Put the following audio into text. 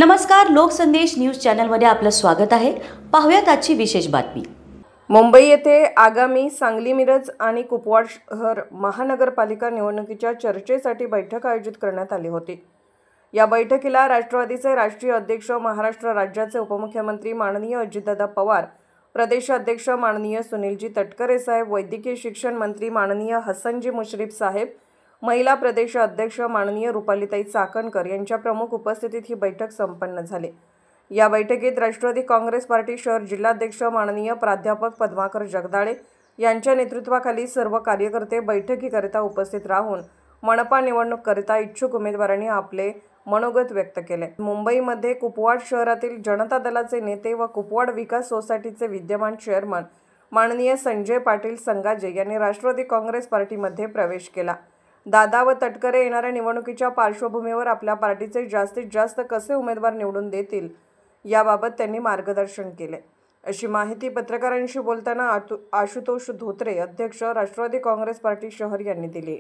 नमस्कार, लोकसंदेश न्यूज चॅनलमध्ये आपलं स्वागत आहे। पाहूयात आजची विशेष बातमी। मुंबई येथे आगामी सांगली, मिरज आणि कुपवाड शहर महानगरपालिका निवडणुकीच्या चर्चेसाठी बैठक आयोजित करण्यात आली होती। या बैठकीला राष्ट्रवादीचे राष्ट्रीय अध्यक्ष, महाराष्ट्र राज्याचे उपमुख्यमंत्री माननीय अजितदादा पवार, प्रदेश अध्यक्ष माननीय सुनीलजी तटकरे साहेब, वैद्यकीय शिक्षण मंत्री माननीय हसनजी मुश्रीफ साहेब, महिला प्रदेश अध्यक्ष माननीय रुपालीताई चाकणकर यांच्या प्रमुख उपस्थितीत ही बैठक संपन्न झाली। या बैठकीत राष्ट्रवादी काँग्रेस पार्टी शहर जिल्हाध्यक्ष माननीय प्राध्यापक पद्माकर जगदाळे यांच्या नेतृत्वाखाली सर्व कार्यकर्ते बैठकीकरिता उपस्थित राहून मनपा निवडणूककरिता इच्छुक उमेदवारांनी आपले मनोगत व्यक्त केले। मुंबईमध्ये कुपवाड शहरातील जनता दलाचे नेते व कुपवाड विकास सोसायटीचे विद्यमान चेअरमन माननीय संजय पाटील संगाजे यांनी राष्ट्रवादी काँग्रेस पार्टीमध्ये प्रवेश केला। दादा व तटकरे येणाऱ्या निवडणुकीच्या पार्श्वभूमीवर आपल्या पार्टीचे जास्तीत जास्त कसे उमेदवार निवडून देतील याबाबत त्यांनी मार्गदर्शन केले, अशी माहिती पत्रकारांशी बोलताना आशुतोष धोत्रे, अध्यक्ष, राष्ट्रवादी काँग्रेस पार्टी शहर यांनी दिली।